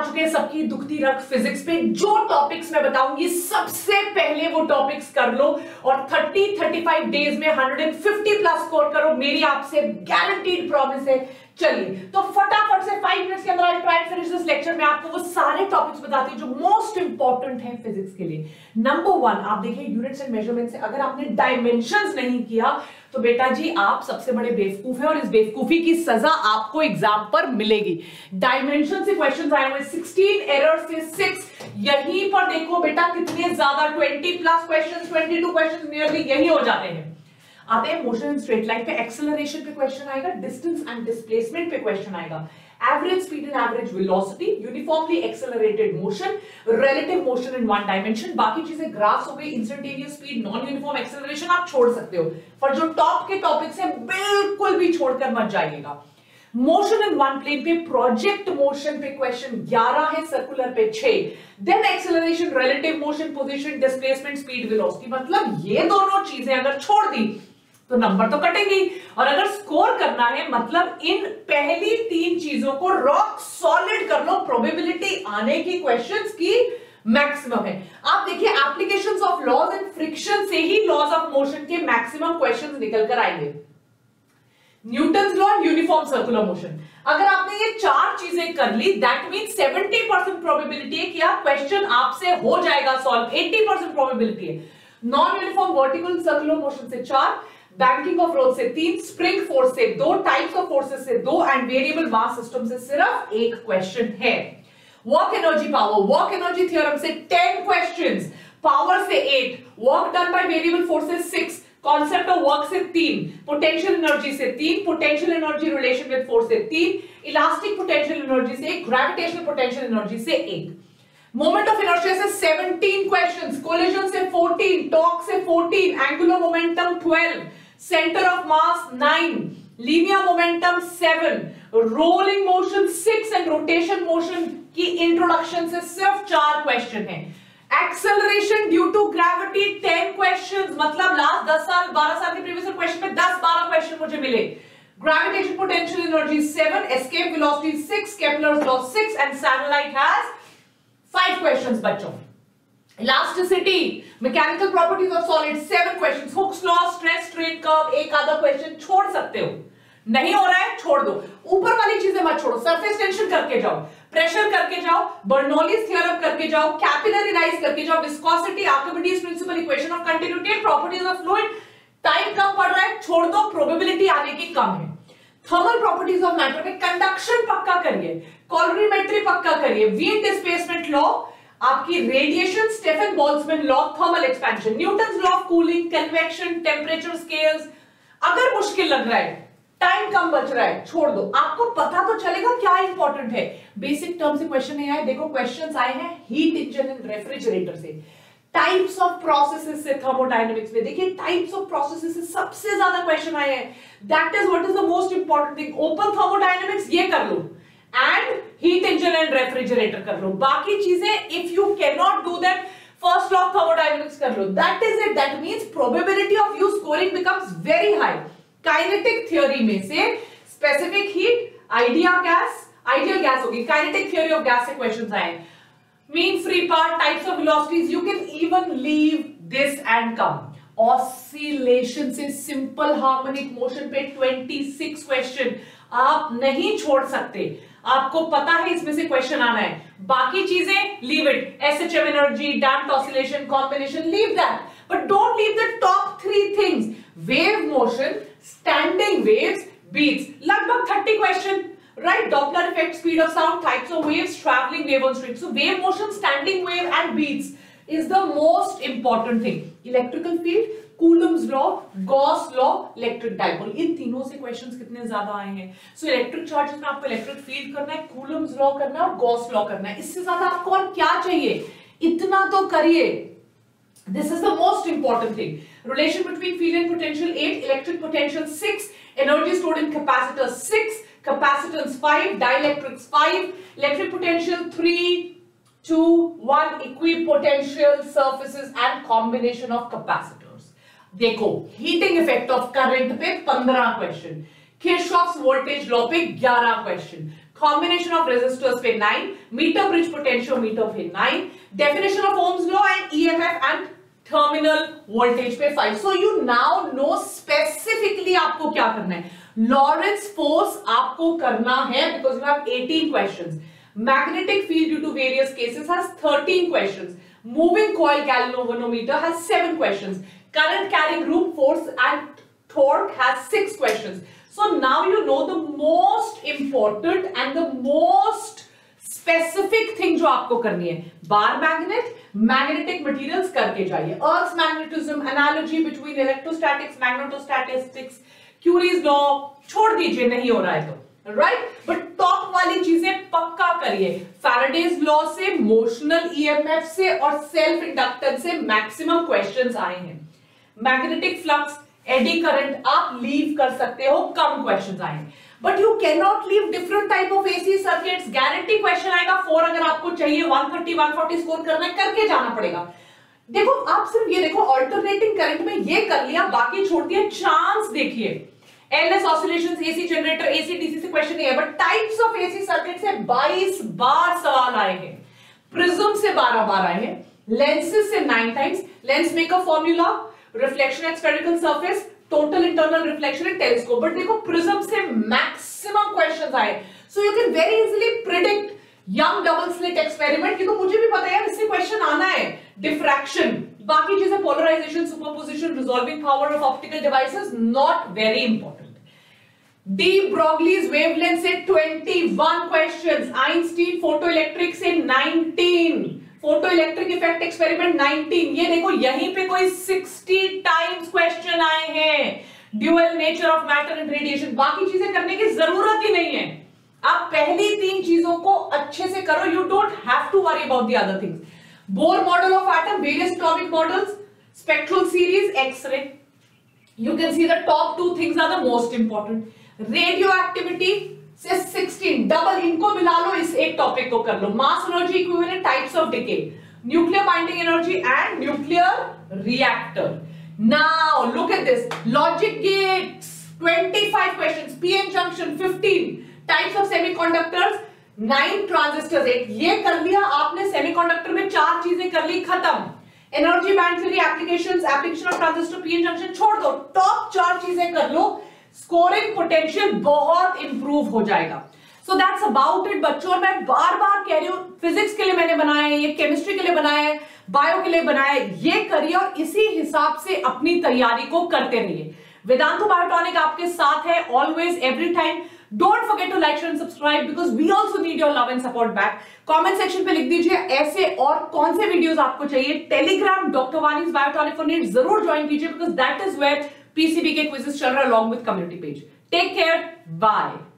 चुके हैं सबकी दुखती रग फिजिक्स पे। जो टॉपिक्स मैं बताऊंगी सबसे पहले वो टॉपिक्स कर लो और 30-35 डेज में 150 प्लस स्कोर करो, मेरी आपसे गारंटीड प्रॉमिस है। चलिए तो फटाफट से 5 मिनट्स के अंदर I try finish this lecture में आपको वो सारे टॉपिक्स बताती हूं जो मोस्ट इंपॉर्टेंट है फिजिक्स के लिए। नंबर 1 आप देखिए यूनिट्स एंड मेजरमेंट से अगर आपने डायमेंशंस नहीं किया तो बेटा जी आप सबसे बड़े बेवकूफ हैं और इस बेवकूफी की सजा आपको एग्जाम पर मिलेगी। डायमेंशन से क्वेश्चंस आए हुए 16 एरर से 6, यहीं पर देखो बेटा कितने ज्यादा 20 प्लस क्वेश्चंस, 22 क्वेश्चंस नियरली यही हो जाते हैं। आते हैं मोशन इन स्ट्रेट लाइन पे, एक्सेलरेशन पे क्वेश्चन आएगा, डिस्टेंस एंड डिस्प्लेसमेंट पे क्वेश्चन आएगा, average speed and average velocity, uniformly accelerated motion, relative motion in one dimension. बाकी चीजें ग्राफ्स हो गई, instantaneous speed, non uniform acceleration आप छोड़ सकते हो, पर जो टॉप के टॉपिक्स हैं बिल्कुल भी छोड़कर मत जाइएगा। मोशन इन वन प्लेन पे प्रोजेक्ट मोशन पे क्वेश्चन 11 है, सर्कुलर पे 6, then acceleration, relative motion, position, displacement, speed, velocity. मतलब ये दोनों चीजें अगर छोड़ दी तो नंबर तो कटेंगे, और अगर स्कोर करना है मतलब इन पहली 3 चीजों को रॉक सॉलिड कर लो, प्रोबेबिलिटी आने की क्वेश्चंस की मैक्सिमम है। आप देखिए applications of laws and friction से ही लॉज ऑफ मोशन के मैक्सिमम क्वेश्चंस निकल कर आएंगे। Newton's law, uniform circular motion, अगर आपने ये 4 चीजें कर ली दैट मींस 70% प्रोबेबिलिटी है कि आप क्वेश्चन आपसे हो जाएगा सॉल्व, 80% प्रोबेबिलिटी है। Non uniform vertical circular motion से 4, बैंकिंग ऑफ रोड से 3, स्प्रिंग फोर्स से 2, टाइप्स ऑफ फोर्सेस से 2 एंड वेरिएबल मास सिस्टम से सिर्फ 1 क्वेश्चन है। Work energy power, work energy theorem से 10 क्वेश्चंस, पावर से 8, work done by variable forces 6, concept of work से 3, पोटेंशियल एनर्जी से 3, potential energy relation with force से 3, elastic potential energy से 1, gravitational potential energy से 1, मोमेंट ऑफ इनर्शिया से 17 questions, collision से 14, torque से 14, angular momentum 12, centre of mass 9, linear momentum 7, rolling motion 6 and rotation motion की introduction से सिर्फ 4 क्वेश्चन है। Acceleration due to gravity 10 questions, मतलब लास्ट 10 साल 12 साल के प्रीवियस क्वेश्चन में 10-12 क्वेश्चन मुझे मिले। Gravitation potential energy 7, escape velocity 6, Kepler's law 6 and satellite has 5 questions बच्चों। Elasticity, mechanical properties of solid 7 questions, Hooke's law, stress strain curve एक आधा क्वेश्चन छोड़ सकते हो, नहीं हो रहा है छोड़ दो। ऊपर वाली चीजें मत छोड़ो, सरफेस टेंशन करके जाओ, प्रेशर करके जाओ, बर्नौलीज थ्योरम करके जाओ, कैपिलरी राइज करके जाओ, viscosity, Archimedes principle, equation of continuity, properties of fluid. Time कम पड़ रहा है छोड़ दो, प्रोबेबिलिटी आने की कम है। थर्मल प्रॉपर्टीज ऑफ मैटर में कंडक्शन पक्का करिए, कॉलोरीमेट्री पक्का करिए, वीन डिस्प्लेसमेंट लॉ, आपकी radiation, Stefan Boltzmann law, thermal expansion, Newton's law of cooling, convection, temperature scales. अगर मुश्किल लग रहा है, टाइम कम बच रहा है, छोड़ दो, आपको पता तो चलेगा क्या इंपॉर्टेंट है। बेसिक टर्म से क्वेश्चन नहीं आए, देखो क्वेश्चंस आए हैं हीट इंजन एंड रेफ्रिजरेटर से, टाइप्स ऑफ प्रोसेसेस से थर्मोडायनेमिक्स में, देखिए टाइप्स ऑफ प्रोसेसेस से सबसे ज्यादा क्वेश्चन आए हैं। That is what is the most important thing. Open thermodynamics ये कर लो and heat engine and refrigerator कर लो, बाकी चीजें if you can not do that first law of thermodynamics कर लो। That is it, that means probability of you scoring becomes very high. Kinetic theory में से स्पेसिफिक हीट, आइडियल गैस होगी, kinetic theory of gas से questions आए, mean free path, types of velocities, you can even leave this and come. Oscillation से simple harmonic motion पे 26 question आप नहीं छोड़ सकते, आपको पता है इसमें से क्वेश्चन आना है, बाकी चीजें leave it, SHM energy, damped oscillation, combination, leave that, but don't leave the top 3 things, wave motion, standing waves, beats, लगभग 30 question, right? Doppler effect, speed of sound, types of waves, traveling wave on string. So wave motion, standing wave and beats is the most important thing. Electrical field, Coulomb's law, Gauss law, electric dipole, इन तीनों से questions कितने ज्यादा आए हैं। So electric charges में आपको electric field करना है, Coulomb's law करना है और Gauss law करना है, इससे ज्यादा आपको और क्या चाहिए, इतना तो करिए। This is the most important thing. Relation between field and potential 8, electric potential 6, energy stored in capacitor 6, capacitance 5, dielectrics 5, electric potential 3, 2, 1, equipotential surfaces and combination of capacitors. देखो heating effect of current पे 15 question, Kirchhoff's voltage law पे 11 question, combination of resistors पे 9, metre bridge potentiometer पे 9, definition of Ohm's law and EMF and terminal voltage पे 5. So you now know specifically आपको क्या करना है. लॉरेंट्ज फोर्स आपको करना है because you have 18 questions. Magnetic field due to various cases has 13 questions. Moving coil galvanometer has 7 questions. Current carrying group force and torque has 6 questions. So now you know the most important and the most specific thing जो आपको करनी है. Bar magnet, magnetic materials करके जाइए. Earth's magnetism, analogy between electrostatics, magnetostatistics, Curie's law छोड़ दीजिए, नहीं हो रहा है तो, राइट. बट टॉप वाली चीजें पक्का करिए. फैराडेज लॉ से, मोशनल ईएमएफ से और सेल्फ इंडक्टेंस से मैक्सिमम क्वेश्चंस आए हैं. मैग्नेटिक फ्लक्स, एडी करंट आप लीव कर सकते हो, कम क्वेश्चंस आए. But you can not leave different type of AC circuits. Guarantee question आएगा 4 अगर आपको चाहिए. 130 140 स्कोर करना है, करके जाना पड़ेगा. देखो आप सिर्फ ये देखो, अल्टरनेटिंग करंट में ये कर लिया, बाकी छोड़ दिया. चांस देखिए, LS oscillations, AC generator, AC DC से क्वेश्चन नहीं है. But types of AC circuit से 22 बार सवाल आए हैं. प्रिज्म से 12 बार आए हैं. लेंसेज से 9 times. Lens maker formula, reflection eight spherical surface, total internal reflection and telescope. But देखो प्रिज्म से मैक्सिमम क्वेश्चंस आए. So you can very easily predict young double slit experiment. क्योंकि मुझे भी पता है इससे क्वेश्चन आना है. डिफ्रैक्शन, बाकी चीजें polarisation, superposition, resolving power of optical devices not very important. De Broglie's wavelength से 21 क्वेश्चंस. आइंस्टीन फोटोइलेक्ट्रिक से 19. Photo electric effect experiment 19. ये देखो यहीं पे कोई 60 टाइम्स क्वेश्चन आए हैं. Dual nature of matter and radiation. बाकी चीजें करने की जरूरत ही नहीं है. आप पहली 3 चीजों को अच्छे से करो. You don't have to worry about the other things. Bohr model of atom, various atomic models, spectral series, x-ray. You can see the top 2 things are the most important. Radio activity से 16, double इनको मिला लो, इस एक topic को कर लो. Mass energy equivalent, types of decay, nuclear binding energy and nuclear reactor. Now look at this. Logic gates 25 questions. PN junction 15. Types of semiconductors 9. Transistors 8. ये कर लिया आपने. सेमीकंडक्टर में 4 चीजें कर ली, खत्म. Energy band theory, applications, application of transistor, PN junction छोड़ दो. टॉप 4 चीजें कर लो. स्कोरिंग पोटेंशियल बहुत इंप्रूव हो जाएगा. सो दैट्स अबाउट इट बच्चों. और मैं बार बार कह रही हूं, फिजिक्स के लिए मैंने बनाया है, ये केमिस्ट्री के लिए बनाया है, बायो के लिए बनाया है. ये करिए और इसी हिसाब से अपनी तैयारी को करते रहिए. वेदांतु बायोटॉनिक आपके साथ है always, every time. Don't forget to like, share and subscribe because we also need your love and support back. Comment section पे लिख दीजिए ऐसे और कौन से वीडियोस आपको चाहिए. Telegram doctor Vani's Biotonic for NEET जरूर ज्वाइन कीजिए because that is where PCB के क्विजेस चल रहा है along with community page. Take care. Bye.